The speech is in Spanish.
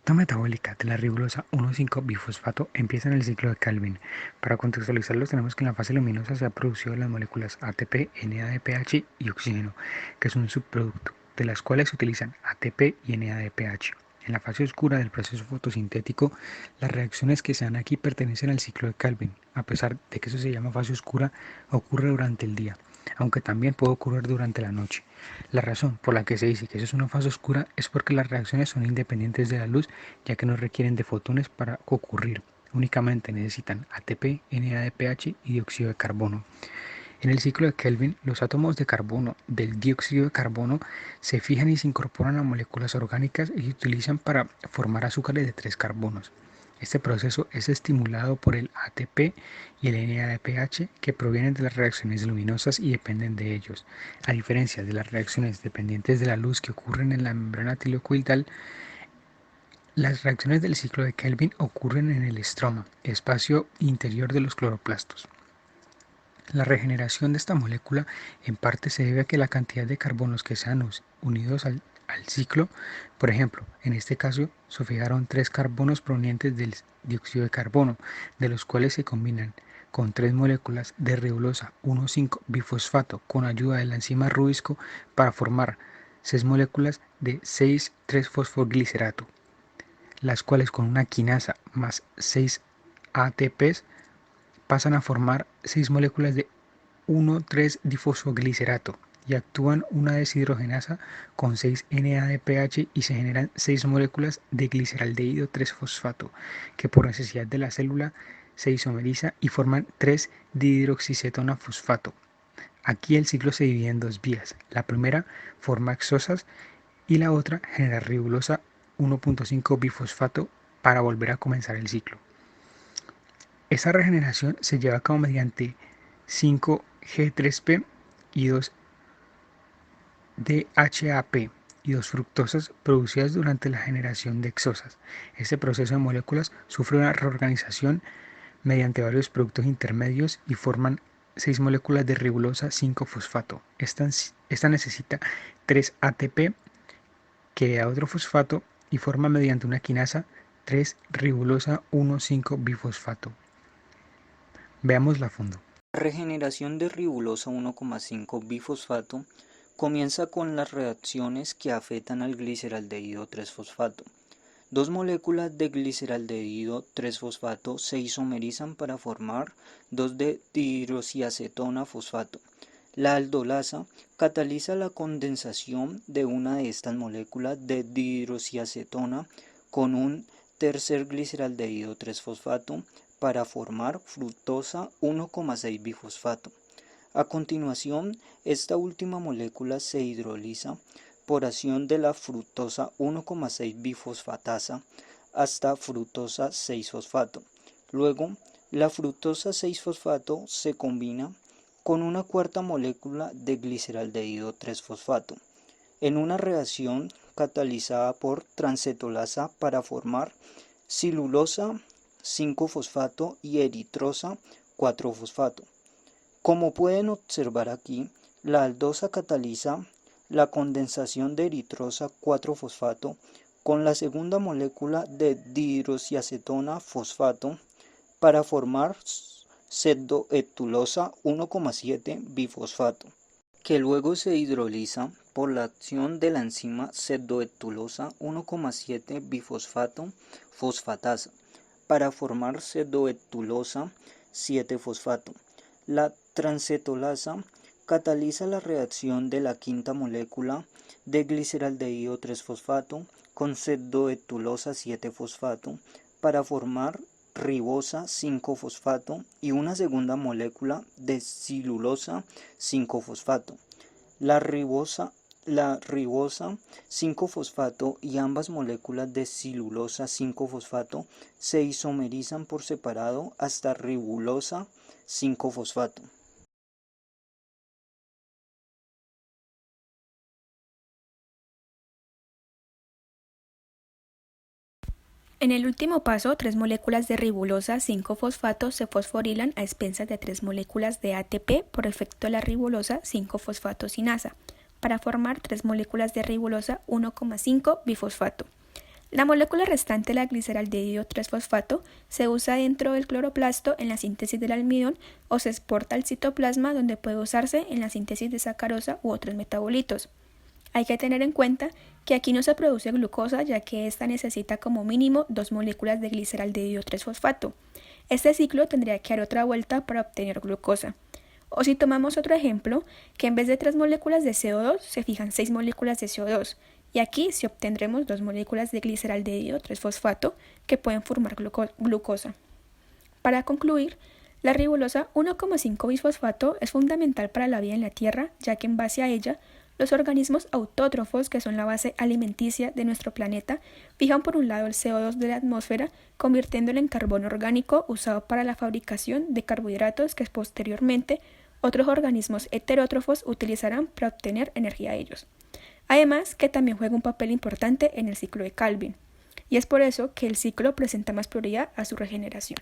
La metabólica de la ribosa 1,5-bifosfato empieza en el ciclo de Calvin. Para contextualizarlos, tenemos que en la fase luminosa se han producido las moléculas ATP, NADPH y oxígeno, que es un subproducto, de las cuales se utilizan ATP y NADPH. En la fase oscura del proceso fotosintético, las reacciones que se dan aquí pertenecen al ciclo de Calvin. A pesar de que eso se llama fase oscura, ocurre durante el día, aunque también puede ocurrir durante la noche. La razón por la que se dice que eso es una fase oscura es porque las reacciones son independientes de la luz, ya que no requieren de fotones para ocurrir. Únicamente necesitan ATP, NADPH y dióxido de carbono. En el ciclo de Kelvin, los átomos de carbono del dióxido de carbono se fijan y se incorporan a moléculas orgánicas y se utilizan para formar azúcares de 3 carbonos. Este proceso es estimulado por el ATP y el NADPH, que provienen de las reacciones luminosas y dependen de ellos. A diferencia de las reacciones dependientes de la luz que ocurren en la membrana tirocoidal, las reacciones del ciclo de Kelvin ocurren en el estroma, espacio interior de los cloroplastos. La regeneración de esta molécula en parte se debe a que la cantidad de carbonos que se han unidos al ciclo, por ejemplo, en este caso se fijaron 3 carbonos provenientes del dióxido de carbono, de los cuales se combinan con 3 moléculas de ribosa 1,5-bifosfato con ayuda de la enzima Rubisco para formar 6 moléculas de 6,3-fosfoglicerato, las cuales con una quinasa más 6 ATPs pasan a formar 6 moléculas de 1,3-difosfoglicerato y actúan una deshidrogenasa con 6 NADPH y se generan 6 moléculas de gliceraldehído 3-fosfato, que por necesidad de la célula se isomeriza y forman 3-dihidroxicetona fosfato. Aquí el ciclo se divide en dos vías. La primera forma hexosas y la otra genera ribosa 1,5-bifosfato para volver a comenzar el ciclo. Esta regeneración se lleva a cabo mediante 5G3P y 2-DHAP y 2-fructosas producidas durante la generación de hexosas. Este proceso de moléculas sufre una reorganización mediante varios productos intermedios y forman 6 moléculas de ribosa 5-fosfato. Esta necesita 3 ATP que da otro fosfato y forma mediante una quinasa 3-ribosa 1,5-bifosfato. Veámosla a fondo. La regeneración de ribosa 1,5-bifosfato comienza con las reacciones que afectan al gliceraldehído 3-fosfato. Dos moléculas de gliceraldehído 3-fosfato se isomerizan para formar 2-dihidroxiacetona fosfato. La aldolasa cataliza la condensación de una de estas moléculas de dihidroxiacetona con un tercer gliceraldehído 3-fosfato para formar fructosa 1,6-bifosfato. A continuación, esta última molécula se hidroliza por acción de la fructosa 1,6-bifosfatasa hasta fructosa 6-fosfato. Luego, la fructosa 6-fosfato se combina con una cuarta molécula de gliceraldehído 3-fosfato en una reacción catalizada por transcetolasa para formar silulosa 5-fosfato y eritrosa 4-fosfato. Como pueden observar aquí, la aldosa cataliza la condensación de eritrosa 4-fosfato con la segunda molécula de dihidroxiacetona fosfato para formar pseudoheptulosa 1,7-bifosfato, que luego se hidroliza por la acción de la enzima pseudoheptulosa 1,7-bifosfato fosfatasa para formar pseudoheptulosa 7-fosfato. La transcetolasa cataliza la reacción de la quinta molécula de gliceraldehído 3-fosfato con pseudoheptulosa 7-fosfato para formar ribosa 5-fosfato y una segunda molécula de silulosa 5-fosfato. La ribosa 5-fosfato y ambas moléculas de silulosa 5-fosfato se isomerizan por separado hasta ribosa 5-fosfato. En el último paso, 3 moléculas de ribosa 5-fosfato se fosforilan a expensas de 3 moléculas de ATP por efecto de la ribosa 5-fosfato sinasa, para formar 3 moléculas de ribosa 1,5-bifosfato. La molécula restante de la gliceraldehído 3-fosfato se usa dentro del cloroplasto en la síntesis del almidón o se exporta al citoplasma donde puede usarse en la síntesis de sacarosa u otros metabolitos. Hay que tener en cuenta que aquí no se produce glucosa ya que ésta necesita como mínimo 2 moléculas de gliceraldehído 3-fosfato. Este ciclo tendría que dar otra vuelta para obtener glucosa. O si tomamos otro ejemplo, que en vez de 3 moléculas de CO2 se fijan 6 moléculas de CO2. Y aquí sí obtendremos 2 moléculas de gliceraldehído 3-fosfato que pueden formar glucosa. Para concluir, la ribulosa 1,5 bisfosfato es fundamental para la vida en la Tierra, ya que en base a ella, los organismos autótrofos, que son la base alimenticia de nuestro planeta, fijan por un lado el CO2 de la atmósfera, convirtiéndolo en carbono orgánico usado para la fabricación de carbohidratos que posteriormente otros organismos heterótrofos utilizarán para obtener energía de ellos. Además, que también juega un papel importante en el ciclo de Calvin, y es por eso que el ciclo presenta más prioridad a su regeneración.